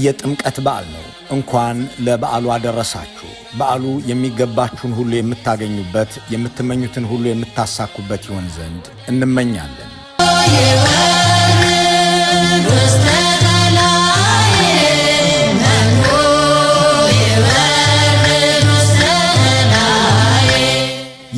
የጥምቀት በዓል ነው። እንኳን ለበዓሉ አደረሳችሁ። በዓሉ የሚገባችሁን ሁሉ የምታገኙበት፣ የምትመኙትን ሁሉ የምታሳኩበት ይሆን ዘንድ እንመኛለን።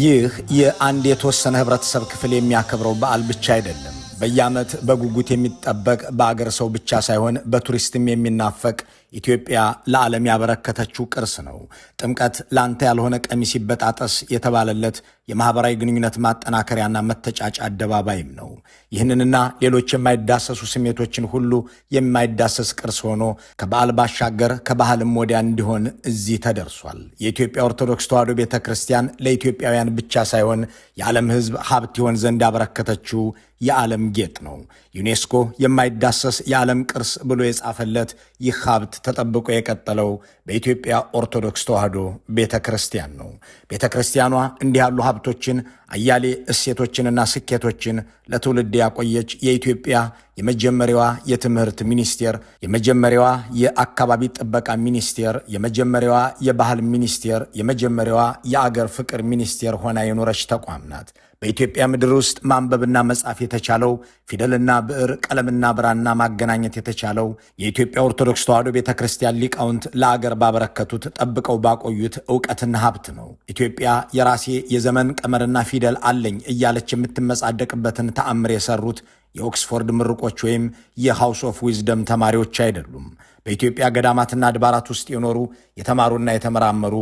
ይህ የአንድ የተወሰነ ህብረተሰብ ክፍል የሚያከብረው በዓል ብቻ አይደለም። በየዓመት በጉጉት የሚጠበቅ በአገር ሰው ብቻ ሳይሆን በቱሪስትም የሚናፈቅ ኢትዮጵያ ለዓለም ያበረከተችው ቅርስ ነው። ጥምቀት ላንተ ያልሆነ ቀሚስ ይበጣጠስ የተባለለት የማህበራዊ ግንኙነት ማጠናከሪያና መተጫጫ አደባባይም ነው። ይህንንና ሌሎች የማይዳሰሱ ስሜቶችን ሁሉ የማይዳሰስ ቅርስ ሆኖ ከበዓል ባሻገር ከባህልም ወዲያ እንዲሆን እዚህ ተደርሷል። የኢትዮጵያ ኦርቶዶክስ ተዋሕዶ ቤተ ክርስቲያን ለኢትዮጵያውያን ብቻ ሳይሆን የዓለም ሕዝብ ሀብት ይሆን ዘንድ ያበረከተችው የዓለም ጌጥ ነው። ዩኔስኮ የማይዳሰስ የዓለም ቅርስ ብሎ የጻፈለት ይህ ሀብት ተጠብቆ የቀጠለው በኢትዮጵያ ኦርቶዶክስ ተዋሕዶ ቤተ ክርስቲያን ነው። ቤተ ክርስቲያኗ እንዲህ ያሉ ሀብቶችን፣ አያሌ እሴቶችንና ስኬቶችን ለትውልድ ያቆየች የኢትዮጵያ የመጀመሪያዋ የትምህርት ሚኒስቴር፣ የመጀመሪያዋ የአካባቢ ጥበቃ ሚኒስቴር፣ የመጀመሪያዋ የባህል ሚኒስቴር፣ የመጀመሪያዋ የአገር ፍቅር ሚኒስቴር ሆና የኖረች ተቋም ናት። በኢትዮጵያ ምድር ውስጥ ማንበብና መጻፍ የተቻለው፣ ፊደልና ብዕር፣ ቀለምና ብራና ማገናኘት የተቻለው የኢትዮጵያ ኦርቶዶክስ ተዋሕዶ ቤተ ክርስቲያን ሊቃውንት ለአገር ባበረከቱት ጠብቀው ባቆዩት ዕውቀትና ሀብት ነው። ኢትዮጵያ የራሴ የዘመን ቀመርና ፊደል አለኝ እያለች የምትመጻደቅበትን ተአምር የሰሩት የኦክስፎርድ ምርቆች ወይም የሃውስ ኦፍ ዊዝደም ተማሪዎች አይደሉም። በኢትዮጵያ ገዳማትና አድባራት ውስጥ የኖሩ የተማሩና የተመራመሩ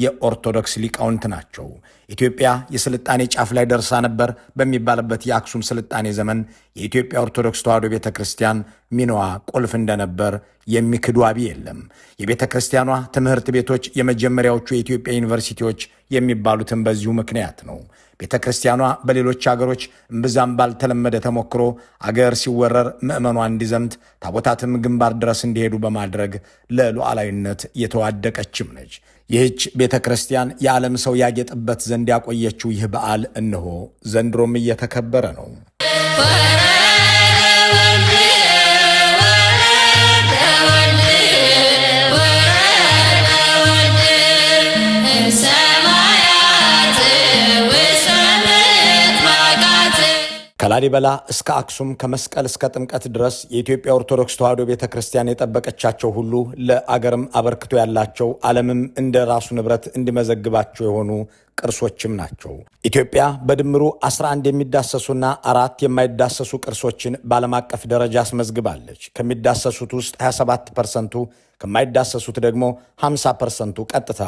የኦርቶዶክስ ሊቃውንት ናቸው። ኢትዮጵያ የስልጣኔ ጫፍ ላይ ደርሳ ነበር በሚባልበት የአክሱም ስልጣኔ ዘመን የኢትዮጵያ ኦርቶዶክስ ተዋሕዶ ቤተ ክርስቲያን ሚናዋ ቁልፍ እንደነበር የሚክዱ አቢ የለም። የቤተ ክርስቲያኗ ትምህርት ቤቶች የመጀመሪያዎቹ የኢትዮጵያ ዩኒቨርሲቲዎች የሚባሉትን በዚሁ ምክንያት ነው። ቤተ ክርስቲያኗ በሌሎች አገሮች እምብዛም ባልተለመደ ተሞክሮ አገር ሲወረር ምዕመኗ እንዲዘምት ታቦታትም ግንባር ድረስ እንዲሄዱ በማድረግ ለሉዓላዊነት የተዋደቀችም ነች። ይህች ቤተ ክርስቲያን የዓለም ሰው ያጌጥበት ዘንድ ያቆየችው ይህ በዓል እነሆ ዘንድሮም እየተከበረ ነው። ከላሊበላ እስከ አክሱም ከመስቀል እስከ ጥምቀት ድረስ የኢትዮጵያ ኦርቶዶክስ ተዋሕዶ ቤተ ክርስቲያን የጠበቀቻቸው ሁሉ ለአገርም አበርክቶ ያላቸው ዓለምም እንደ ራሱ ንብረት እንዲመዘግባቸው የሆኑ ቅርሶችም ናቸው። ኢትዮጵያ በድምሩ 11 የሚዳሰሱና 4 የማይዳሰሱ ቅርሶችን በዓለም አቀፍ ደረጃ አስመዝግባለች። ከሚዳሰሱት ውስጥ 27%፣ ከማይዳሰሱት ደግሞ 50%ቱ ቀጥታ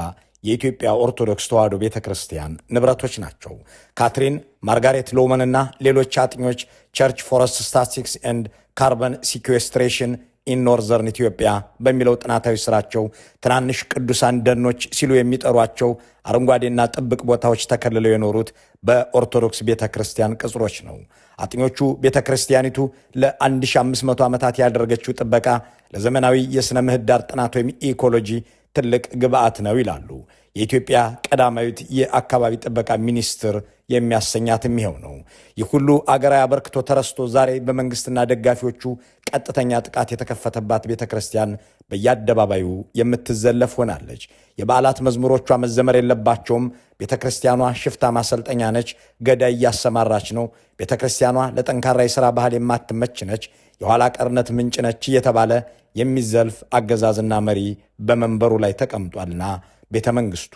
የኢትዮጵያ ኦርቶዶክስ ተዋሕዶ ቤተ ክርስቲያን ንብረቶች ናቸው። ካትሪን ማርጋሬት ሎመንና ሌሎች አጥኞች ቸርች ፎረስት ስታቲስቲክስ ኤንድ ካርበን ሲኩዌስትሬሽን ኢን ኖርዘርን ኢትዮጵያ በሚለው ጥናታዊ ስራቸው ትናንሽ ቅዱሳን ደኖች ሲሉ የሚጠሯቸው አረንጓዴና ጥብቅ ቦታዎች ተከልለው የኖሩት በኦርቶዶክስ ቤተ ክርስቲያን ቅጽሮች ነው። አጥኞቹ ቤተ ክርስቲያኒቱ ለ1500 ዓመታት ያደረገችው ጥበቃ ለዘመናዊ የሥነ ምህዳር ጥናት ወይም ኢኮሎጂ ትልቅ ግብዓት ነው ይላሉ። የኢትዮጵያ ቀዳማዊት የአካባቢ ጥበቃ ሚኒስትር የሚያሰኛትም ይኸው ነው። ይህ ሁሉ አገራዊ አበርክቶ ተረስቶ ዛሬ በመንግስትና ደጋፊዎቹ ቀጥተኛ ጥቃት የተከፈተባት ቤተ ክርስቲያን በየአደባባዩ የምትዘለፍ ሆናለች። የበዓላት መዝሙሮቿ መዘመር የለባቸውም። ቤተ ክርስቲያኗ ሽፍታ ማሰልጠኛ ነች፣ ገዳይ እያሰማራች ነው። ቤተ ክርስቲያኗ ለጠንካራ የሥራ ባህል የማትመች ነች፣ የኋላ ቀርነት ምንጭ ነች እየተባለ የሚዘልፍ አገዛዝና መሪ በመንበሩ ላይ ተቀምጧልና ቤተ መንግስቱ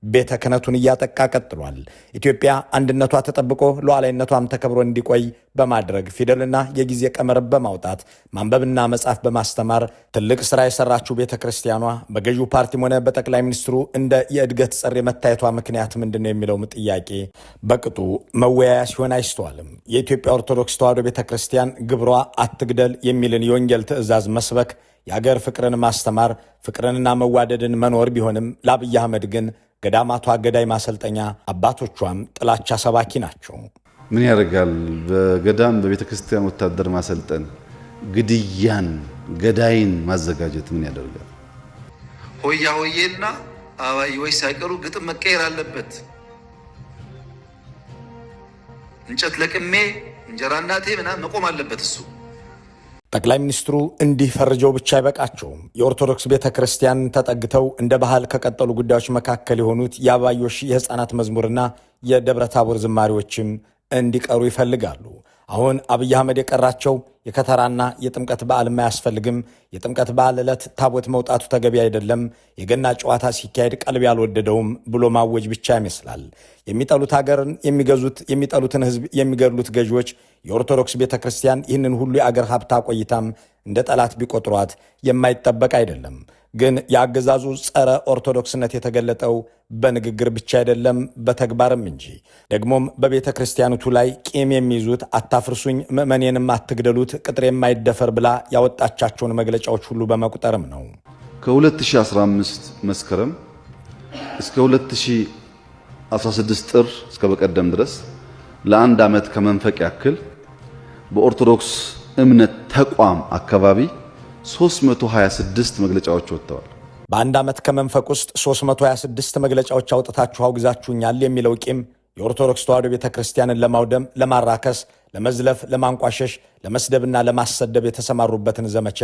ቤተ ክህነቱን እያጠቃ ቀጥሏል። ኢትዮጵያ አንድነቷ ተጠብቆ ሉዓላዊነቷም ተከብሮ እንዲቆይ በማድረግ ፊደልና የጊዜ ቀመር በማውጣት ማንበብና መጻፍ በማስተማር ትልቅ ሥራ የሰራችው ቤተ ክርስቲያኗ በገዢው ፓርቲም ሆነ በጠቅላይ ሚኒስትሩ እንደ የእድገት ጸር የመታየቷ ምክንያት ምንድን ነው የሚለውም ጥያቄ በቅጡ መወያያ ሲሆን አይስተዋልም። የኢትዮጵያ ኦርቶዶክስ ተዋሕዶ ቤተ ክርስቲያን ግብሯ አትግደል የሚልን የወንጌል ትእዛዝ መስበክ፣ የአገር ፍቅርን ማስተማር፣ ፍቅርንና መዋደድን መኖር ቢሆንም ለአብይ አህመድ ግን ገዳማቷ ገዳይ ማሰልጠኛ፣ አባቶቿም ጥላቻ ሰባኪ ናቸው። ምን ያደርጋል? በገዳም በቤተ ክርስቲያን ወታደር ማሰልጠን፣ ግድያን፣ ገዳይን ማዘጋጀት ምን ያደርጋል? ሆያ ሆዬና አባይዎች ሳይቀሩ ግጥም መቀየር አለበት። እንጨት ለቅሜ እንጀራ እናቴ ምናምን መቆም አለበት። እሱ ጠቅላይ ሚኒስትሩ እንዲህ ፈርጀው ብቻ አይበቃቸውም። የኦርቶዶክስ ቤተክርስቲያን ተጠግተው እንደ ባህል ከቀጠሉ ጉዳዮች መካከል የሆኑት የአባዮሽ የሕፃናት መዝሙርና የደብረ ታቦር ዝማሬዎችም እንዲቀሩ ይፈልጋሉ። አሁን አብይ አህመድ የቀራቸው የከተራና የጥምቀት በዓልም አያስፈልግም፣ የጥምቀት በዓል ዕለት ታቦት መውጣቱ ተገቢ አይደለም፣ የገና ጨዋታ ሲካሄድ ቀልብ ያልወደደውም ብሎ ማወጅ ብቻ ይመስላል። የሚጠሉት ሀገርን የሚገዙት የሚጠሉትን ሕዝብ የሚገድሉት ገዢዎች የኦርቶዶክስ ቤተክርስቲያን ይህንን ሁሉ የአገር ሀብት አቆይታም እንደ ጠላት ቢቆጥሯት የማይጠበቅ አይደለም። ግን የአገዛዙ ጸረ ኦርቶዶክስነት የተገለጠው በንግግር ብቻ አይደለም በተግባርም እንጂ። ደግሞም በቤተ ክርስቲያኒቱ ላይ ቂም የሚይዙት አታፍርሱኝ፣ ምዕመኔንም አትግደሉት፣ ቅጥር የማይደፈር ብላ ያወጣቻቸውን መግለጫዎች ሁሉ በመቁጠርም ነው። ከ2015 መስከረም እስከ 2016 ጥር እስከ በቀደም ድረስ ለአንድ ዓመት ከመንፈቅ ያክል በኦርቶዶክስ እምነት ተቋም አካባቢ 326 መግለጫዎች ወጥተዋል። በአንድ ዓመት ከመንፈቅ ውስጥ 326 መግለጫዎች አውጥታችሁ አውግዛችሁኛል የሚለው ቂም የኦርቶዶክስ ተዋሕዶ ቤተክርስቲያንን ለማውደም፣ ለማራከስ፣ ለመዝለፍ፣ ለማንቋሸሽ፣ ለመስደብና ለማሰደብ የተሰማሩበትን ዘመቻ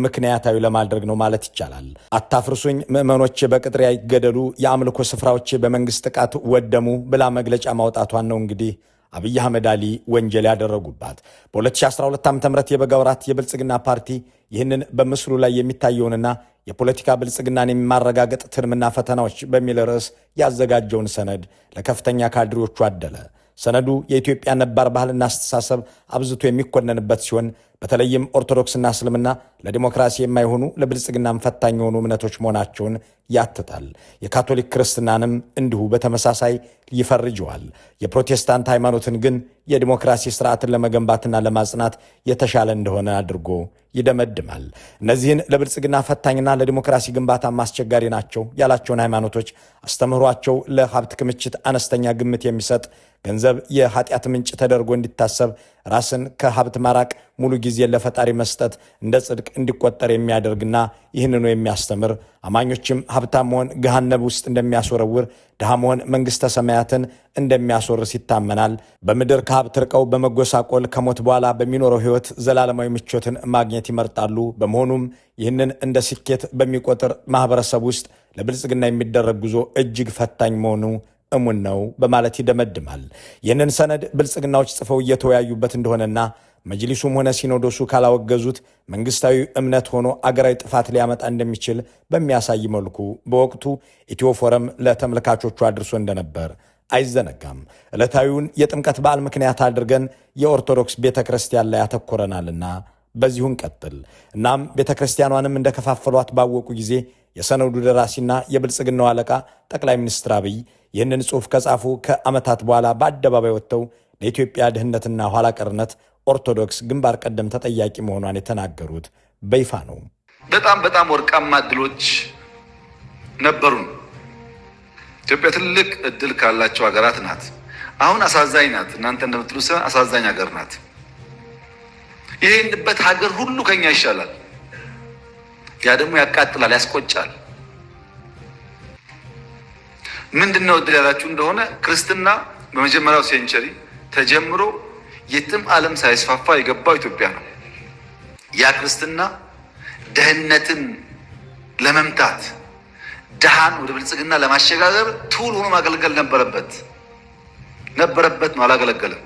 ምክንያታዊ ለማድረግ ነው ማለት ይቻላል። አታፍርሱኝ፣ ምዕመኖቼ በቅጥር ይገደሉ፣ የአምልኮ ስፍራዎቼ በመንግስት ጥቃት ወደሙ ብላ መግለጫ ማውጣቷን ነው እንግዲህ አብይ አህመድ አሊ ወንጀል ያደረጉባት። በ2012 ዓ.ም የበጋ ወራት የብልጽግና ፓርቲ ይህንን በምስሉ ላይ የሚታየውንና የፖለቲካ ብልጽግናን የማረጋገጥ ትልምና ፈተናዎች በሚል ርዕስ ያዘጋጀውን ሰነድ ለከፍተኛ ካድሬዎቹ አደለ። ሰነዱ የኢትዮጵያ ነባር ባህልና አስተሳሰብ አብዝቶ የሚኮነንበት ሲሆን በተለይም ኦርቶዶክስና እስልምና ለዲሞክራሲ የማይሆኑ ለብልጽግናም ፈታኝ የሆኑ እምነቶች መሆናቸውን ያትታል። የካቶሊክ ክርስትናንም እንዲሁ በተመሳሳይ ይፈርጀዋል። የፕሮቴስታንት ሃይማኖትን ግን የዲሞክራሲ ስርዓትን ለመገንባትና ለማጽናት የተሻለ እንደሆነ አድርጎ ይደመድማል። እነዚህን ለብልጽግና ፈታኝና ለዲሞክራሲ ግንባታ አስቸጋሪ ናቸው ያላቸውን ሃይማኖቶች አስተምህሯቸው ለሀብት ክምችት አነስተኛ ግምት የሚሰጥ ገንዘብ የኃጢአት ምንጭ ተደርጎ እንዲታሰብ ራስን ከሀብት ማራቅ ሙሉ ጊዜ ለፈጣሪ መስጠት እንደ ጽድቅ እንዲቆጠር የሚያደርግና ይህንኑ የሚያስተምር አማኞችም ሀብታም መሆን ገሃነብ ውስጥ እንደሚያስወረውር ድሃ መሆን መንግሥተ ሰማያትን እንደሚያስወርስ ይታመናል። በምድር ከሀብት ርቀው በመጎሳቆል ከሞት በኋላ በሚኖረው ሕይወት ዘላለማዊ ምቾትን ማግኘት ይመርጣሉ። በመሆኑም ይህንን እንደ ስኬት በሚቆጥር ማኅበረሰብ ውስጥ ለብልጽግና የሚደረግ ጉዞ እጅግ ፈታኝ መሆኑ እሙን ነው በማለት ይደመድማል። ይህንን ሰነድ ብልጽግናዎች ጽፈው እየተወያዩበት እንደሆነና መጅሊሱም ሆነ ሲኖዶሱ ካላወገዙት መንግስታዊ እምነት ሆኖ አገራዊ ጥፋት ሊያመጣ እንደሚችል በሚያሳይ መልኩ በወቅቱ ኢትዮ ፎረም ለተመልካቾቹ አድርሶ እንደነበር አይዘነጋም። ዕለታዊውን የጥምቀት በዓል ምክንያት አድርገን የኦርቶዶክስ ቤተክርስቲያን ላይ ያተኮረናልና በዚሁን ቀጥል። እናም ቤተክርስቲያኗንም እንደከፋፈሏት ባወቁ ጊዜ የሰነዱ ደራሲና የብልጽግናው አለቃ ጠቅላይ ሚኒስትር አብይ ይህንን ጽሑፍ ከጻፉ ከዓመታት በኋላ በአደባባይ ወጥተው ለኢትዮጵያ ድህነትና ኋላ ቀርነት ኦርቶዶክስ ግንባር ቀደም ተጠያቂ መሆኗን የተናገሩት በይፋ ነው። በጣም ወርቃማ እድሎች ነበሩን። ኢትዮጵያ ትልቅ እድል ካላቸው ሀገራት ናት። አሁን አሳዛኝ ናት። እናንተ እንደምትሉት አሳዛኝ ሀገር ናት። ይሄንበት ሀገር ሁሉ ከኛ ይሻላል። ያ ደግሞ ያቃጥላል፣ ያስቆጫል። ምንድነው እድል ያላችሁ እንደሆነ ክርስትና በመጀመሪያው ሴንቸሪ ተጀምሮ የትም ዓለም ሳይስፋፋ የገባው ኢትዮጵያ ነው። ያ ክርስትና ድህነትን ለመምታት ድሃን ወደ ብልጽግና ለማሸጋገር ቱል ሆኖ ማገልገል ነበረበት ነው። አላገለገለም።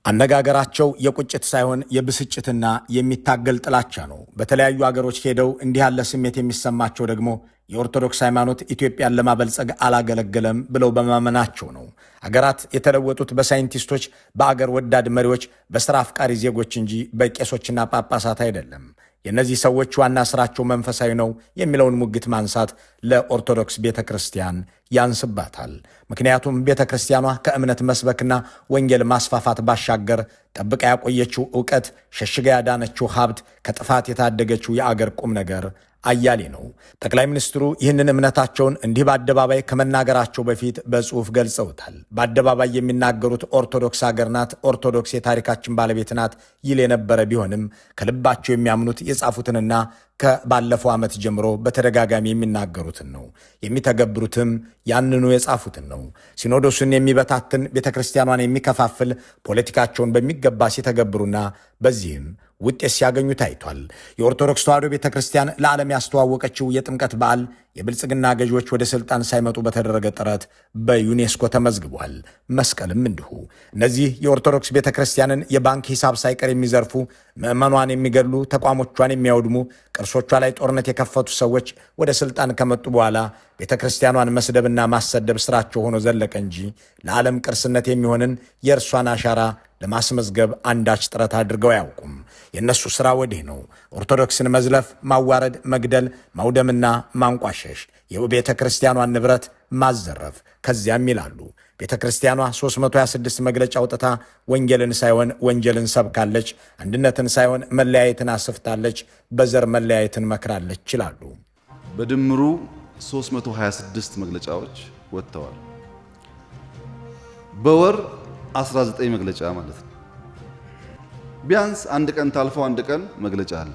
አነጋገራቸው የቁጭት ሳይሆን የብስጭትና የሚታገል ጥላቻ ነው። በተለያዩ አገሮች ሄደው እንዲህ ያለ ስሜት የሚሰማቸው ደግሞ የኦርቶዶክስ ሃይማኖት ኢትዮጵያን ለማበልጸግ አላገለገለም ብለው በማመናቸው ነው። አገራት የተለወጡት በሳይንቲስቶች፣ በአገር ወዳድ መሪዎች፣ በሥራ አፍቃሪ ዜጎች እንጂ በቄሶችና ጳጳሳት አይደለም። የእነዚህ ሰዎች ዋና ስራቸው መንፈሳዊ ነው የሚለውን ሙግት ማንሳት ለኦርቶዶክስ ቤተ ክርስቲያን ያንስባታል። ምክንያቱም ቤተ ክርስቲያኗ ከእምነት መስበክና ወንጌል ማስፋፋት ባሻገር ጠብቃ ያቆየችው ዕውቀት፣ ሸሽጋ ያዳነችው ሀብት፣ ከጥፋት የታደገችው የአገር ቁም ነገር አያሌ ነው። ጠቅላይ ሚኒስትሩ ይህንን እምነታቸውን እንዲህ በአደባባይ ከመናገራቸው በፊት በጽሑፍ ገልጸውታል። በአደባባይ የሚናገሩት ኦርቶዶክስ ሀገር ናት፣ ኦርቶዶክስ የታሪካችን ባለቤት ናት ይል የነበረ ቢሆንም ከልባቸው የሚያምኑት የጻፉትንና ከባለፈው ዓመት ጀምሮ በተደጋጋሚ የሚናገሩትን ነው። የሚተገብሩትም ያንኑ የጻፉትን ነው። ሲኖዶሱን የሚበታትን ቤተክርስቲያኗን የሚከፋፍል ፖለቲካቸውን በሚገባ ሲተገብሩና በዚህም ውጤት ሲያገኙ ታይቷል። የኦርቶዶክስ ተዋሕዶ ቤተክርስቲያን ለዓለም ያስተዋወቀችው የጥምቀት በዓል የብልጽግና ገዢዎች ወደ ስልጣን ሳይመጡ በተደረገ ጥረት በዩኔስኮ ተመዝግቧል። መስቀልም እንዲሁ። እነዚህ የኦርቶዶክስ ቤተክርስቲያንን የባንክ ሂሳብ ሳይቀር የሚዘርፉ፣ ምዕመኗን የሚገድሉ፣ ተቋሞቿን የሚያወድሙ፣ ቅርሶቿ ላይ ጦርነት የከፈቱ ሰዎች ወደ ስልጣን ከመጡ በኋላ ቤተክርስቲያኗን መስደብና ማሰደብ ስራቸው ሆኖ ዘለቀ እንጂ ለዓለም ቅርስነት የሚሆንን የእርሷን አሻራ ለማስመዝገብ አንዳች ጥረት አድርገው አያውቁም። የእነሱ ሥራ ወዲህ ነው። ኦርቶዶክስን መዝለፍ፣ ማዋረድ፣ መግደል፣ ማውደምና ማንቋሸሽ፣ የቤተ ክርስቲያኗን ንብረት ማዘረፍ። ከዚያም ይላሉ ቤተ ክርስቲያኗ 326 መግለጫ አውጥታ ወንጌልን ሳይሆን ወንጀልን ሰብካለች፣ አንድነትን ሳይሆን መለያየትን አስፍታለች፣ በዘር መለያየትን መክራለች ይላሉ። በድምሩ 326 መግለጫዎች ወጥተዋል። በወር 19 መግለጫ ማለት ነው። ቢያንስ አንድ ቀን ታልፈው አንድ ቀን መግለጫ አለ።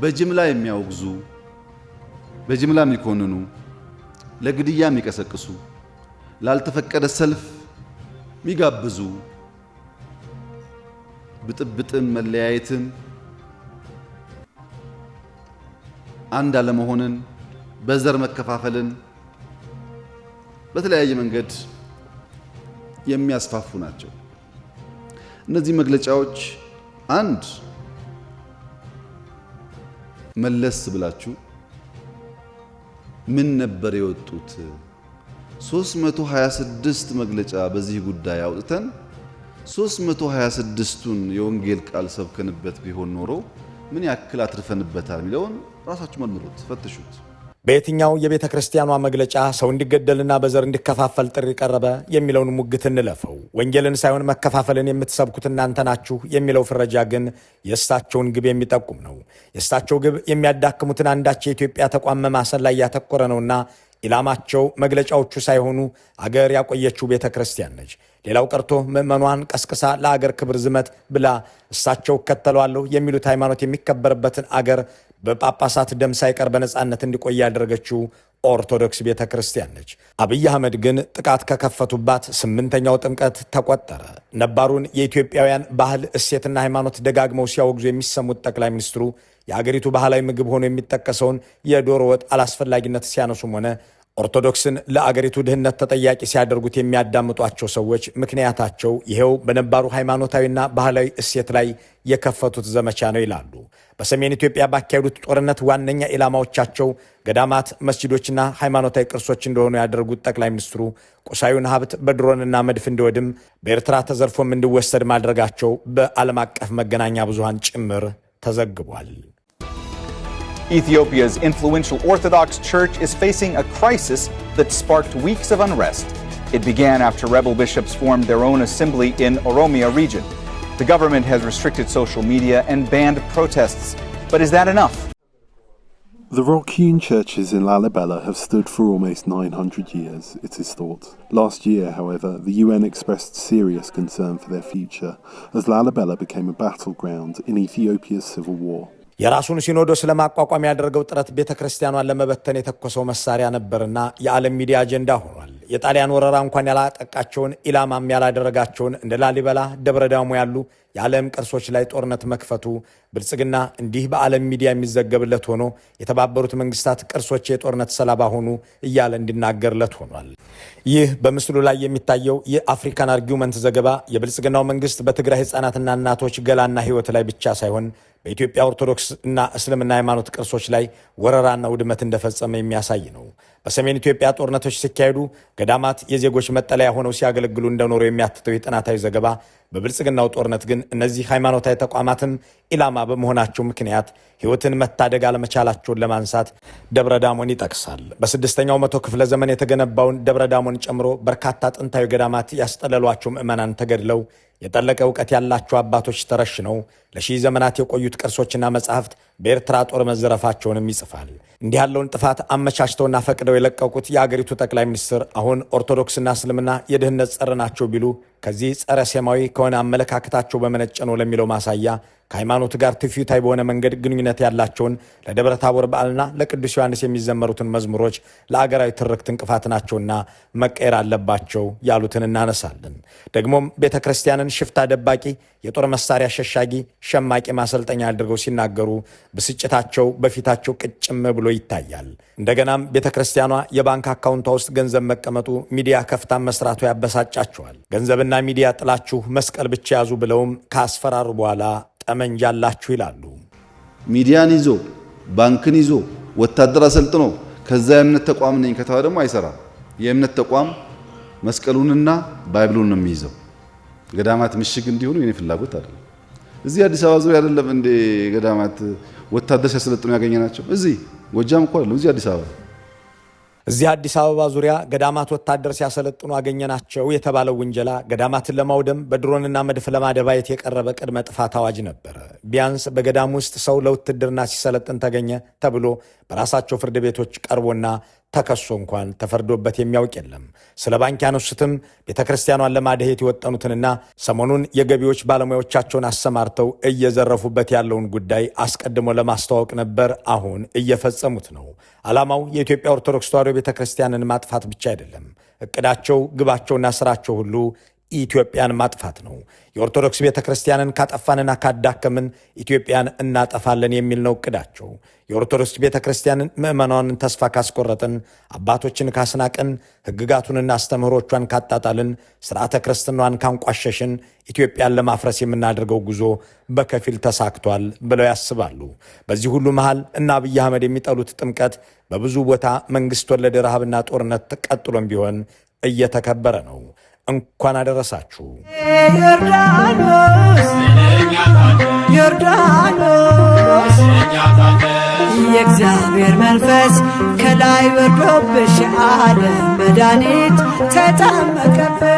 በጅምላ የሚያወግዙ፣ በጅምላ የሚኮንኑ፣ ለግድያ የሚቀሰቅሱ፣ ላልተፈቀደ ሰልፍ የሚጋብዙ፣ ብጥብጥን፣ መለያየትን፣ አንድ አለመሆንን፣ በዘር መከፋፈልን በተለያየ መንገድ የሚያስፋፉ ናቸው። እነዚህ መግለጫዎች አንድ መለስ ብላችሁ ምን ነበር የወጡት? 326 መግለጫ በዚህ ጉዳይ አውጥተን 326ቱን የወንጌል ቃል ሰብከንበት ቢሆን ኖሮ ምን ያክል አትርፈንበታል የሚለውን ራሳችሁ መርምሩት፣ ፈትሹት። በየትኛው የቤተ ክርስቲያኗ መግለጫ ሰው እንዲገደልና በዘር እንዲከፋፈል ጥሪ ቀረበ የሚለውን ሙግት እንለፈው። ወንጌልን ሳይሆን መከፋፈልን የምትሰብኩት እናንተ ናችሁ የሚለው ፍረጃ ግን የእሳቸውን ግብ የሚጠቁም ነው። የእሳቸው ግብ የሚያዳክሙትን አንዳች የኢትዮጵያ ተቋም መማሰል ላይ ያተኮረ ነውና ኢላማቸው መግለጫዎቹ ሳይሆኑ አገር ያቆየችው ቤተ ክርስቲያን ነች። ሌላው ቀርቶ ምዕመኗን ቀስቅሳ ለአገር ክብር ዝመት ብላ እሳቸው እከተለዋለሁ የሚሉት ሃይማኖት የሚከበርበትን አገር በጳጳሳት ደም ሳይቀር በነጻነት እንዲቆይ ያደረገችው ኦርቶዶክስ ቤተ ክርስቲያን ነች። አብይ አህመድ ግን ጥቃት ከከፈቱባት 8ኛው ጥምቀት ተቆጠረ። ነባሩን የኢትዮጵያውያን ባህል እሴትና ሃይማኖት ደጋግመው ሲያወግዙ የሚሰሙት ጠቅላይ ሚኒስትሩ የአገሪቱ ባህላዊ ምግብ ሆኖ የሚጠቀሰውን የዶሮ ወጥ አላስፈላጊነት ሲያነሱም ሆነ ኦርቶዶክስን ለአገሪቱ ድህነት ተጠያቂ ሲያደርጉት የሚያዳምጧቸው ሰዎች ምክንያታቸው ይሄው በነባሩ ሃይማኖታዊና ባህላዊ እሴት ላይ የከፈቱት ዘመቻ ነው ይላሉ። በሰሜን ኢትዮጵያ ባካሄዱት ጦርነት ዋነኛ ኢላማዎቻቸው ገዳማት፣ መስጂዶችና ሃይማኖታዊ ቅርሶች እንደሆኑ ያደረጉት ጠቅላይ ሚኒስትሩ ቁሳዩን ሀብት በድሮንና መድፍ እንዲወድም በኤርትራ ተዘርፎም እንዲወሰድ ማድረጋቸው በዓለም አቀፍ መገናኛ ብዙሃን ጭምር ተዘግቧል። Ethiopia's influential Orthodox Church is facing a crisis that sparked weeks of unrest. It began after rebel bishops formed their own assembly in Oromia region. The government has restricted social media and banned protests. But is that enough? The Rock-hewn churches in Lalibela have stood for almost 900 years, it is thought. Last year, however, the UN expressed serious concern for their future as Lalibela became a battleground in Ethiopia's civil war. የራሱን ሲኖዶስ ለማቋቋም ያደረገው ጥረት ቤተ ክርስቲያኗን ለመበተን የተኮሰው መሳሪያ ነበርና የዓለም ሚዲያ አጀንዳ ሆኗል። የጣሊያን ወረራ እንኳን ያላጠቃቸውን ኢላማም ያላደረጋቸውን እንደ ላሊበላ፣ ደብረ ዳሞ ያሉ የዓለም ቅርሶች ላይ ጦርነት መክፈቱ ብልጽግና እንዲህ በዓለም ሚዲያ የሚዘገብለት ሆኖ የተባበሩት መንግስታት ቅርሶች የጦርነት ሰለባ ሆኑ እያለ እንዲናገርለት ሆኗል። ይህ በምስሉ ላይ የሚታየው የአፍሪካን አርጊውመንት ዘገባ የብልጽግናው መንግስት በትግራይ ህፃናትና እናቶች ገላና ህይወት ላይ ብቻ ሳይሆን በኢትዮጵያ ኦርቶዶክስ እና እስልምና ሃይማኖት ቅርሶች ላይ ወረራና ውድመት እንደፈጸመ የሚያሳይ ነው። በሰሜን ኢትዮጵያ ጦርነቶች ሲካሄዱ ገዳማት የዜጎች መጠለያ ሆነው ሲያገለግሉ እንደኖሩ የሚያትተው የጥናታዊ ዘገባ በብልጽግናው ጦርነት ግን እነዚህ ሃይማኖታዊ ተቋማትም ኢላማ በመሆናቸው ምክንያት ህይወትን መታደግ አለመቻላቸውን ለማንሳት ደብረ ዳሞን ይጠቅሳል። በ6ኛው መቶ ክፍለ ዘመን የተገነባውን ደብረ ዳሞን ጨምሮ በርካታ ጥንታዊ ገዳማት ያስጠለሏቸው ምዕመናን ተገድለው የጠለቀ እውቀት ያላቸው አባቶች ተረሽነው ለሺህ ዘመናት የቆዩት ቅርሶችና መጻሕፍት በኤርትራ ጦር መዘረፋቸውንም ይጽፋል። እንዲህ ያለውን ጥፋት አመቻችተውና ፈቅደው የለቀቁት የአገሪቱ ጠቅላይ ሚኒስትር አሁን ኦርቶዶክስና እስልምና የድህነት ጸር ናቸው ቢሉ ከዚህ ጸረ ሴማዊ ከሆነ አመለካከታቸው በመነጨ ነው ለሚለው ማሳያ ከሃይማኖት ጋር ትውፊታዊ በሆነ መንገድ ግንኙነት ያላቸውን ለደብረ ታቦር በዓልና ለቅዱስ ዮሐንስ የሚዘመሩትን መዝሙሮች ለአገራዊ ትርክት እንቅፋት ናቸውና መቀየር አለባቸው ያሉትን እናነሳለን። ደግሞም ቤተክርስቲያንን ሽፍታ ደባቂ፣ የጦር መሳሪያ ሸሻጊ፣ ሸማቂ ማሰልጠኛ አድርገው ሲናገሩ ብስጭታቸው በፊታቸው ቅጭም ብሎ ይታያል። እንደገናም ቤተክርስቲያኗ የባንክ አካውንቷ ውስጥ ገንዘብ መቀመጡ ሚዲያ ከፍታ መስራቱ ያበሳጫቸዋል። ገንዘብና ሚዲያ ጥላችሁ መስቀል ብቻ ያዙ ብለውም ካስፈራሩ በኋላ ጠመንጃላችሁ ይላሉ። ሚዲያን ይዞ ባንክን ይዞ ወታደር አሰልጥኖ ከዛ የእምነት ተቋም ነኝ ከተባለ ደግሞ አይሰራም። የእምነት ተቋም መስቀሉንና ባይብሉን ነው የሚይዘው። ገዳማት ምሽግ እንዲሆኑ የኔ ፍላጎት አይደለም። እዚህ አዲስ አበባ ዙሪያ አይደለም እንደ ገዳማት ወታደር ሲያሰለጥኑ ያገኘናቸው። እዚህ ጎጃም እኮ አይደለም፣ እዚህ አዲስ አበባ እዚህ አዲስ አበባ ዙሪያ ገዳማት ወታደር ሲያሰለጥኑ አገኘናቸው የተባለው ውንጀላ ገዳማትን ለማውደም በድሮንና መድፍ ለማደባየት የቀረበ ቅድመ ጥፋት አዋጅ ነበር። ቢያንስ በገዳም ውስጥ ሰው ለውትድርና ሲሰለጥን ተገኘ ተብሎ በራሳቸው ፍርድ ቤቶች ቀርቦና ተከሶ እንኳን ተፈርዶበት የሚያውቅ የለም። ስለ ባንክ ያነሱትም ቤተክርስቲያኗን ለማደሄት የወጠኑትንና ሰሞኑን የገቢዎች ባለሙያዎቻቸውን አሰማርተው እየዘረፉበት ያለውን ጉዳይ አስቀድሞ ለማስተዋወቅ ነበር። አሁን እየፈጸሙት ነው። ዓላማው የኢትዮጵያ ኦርቶዶክስ ተዋሕዶ ቤተክርስቲያንን ማጥፋት ብቻ አይደለም። እቅዳቸው፣ ግባቸውና ስራቸው ሁሉ ኢትዮጵያን ማጥፋት ነው። የኦርቶዶክስ ቤተክርስቲያንን ካጠፋንና ካዳከምን ኢትዮጵያን እናጠፋለን የሚል ነው እቅዳቸው። የኦርቶዶክስ ቤተክርስቲያንን ምዕመናንን ተስፋ ካስቆረጥን፣ አባቶችን ካስናቅን፣ ሕግጋቱንና አስተምህሮቿን ካጣጣልን፣ ስርዓተ ክርስትናዋን ካንቋሸሽን ኢትዮጵያን ለማፍረስ የምናደርገው ጉዞ በከፊል ተሳክቷል ብለው ያስባሉ። በዚህ ሁሉ መሃል እና አብይ አህመድ የሚጠሉት ጥምቀት በብዙ ቦታ መንግስት ወለደ ረሃብና ጦርነት ቀጥሎም ቢሆን እየተከበረ ነው። እንኳን አደረሳችሁ። ዮርዳኖስ የእግዚአብሔር መንፈስ ከላይ ወርዶብሽ ዓለም መድኃኒት ተጠመቀበት።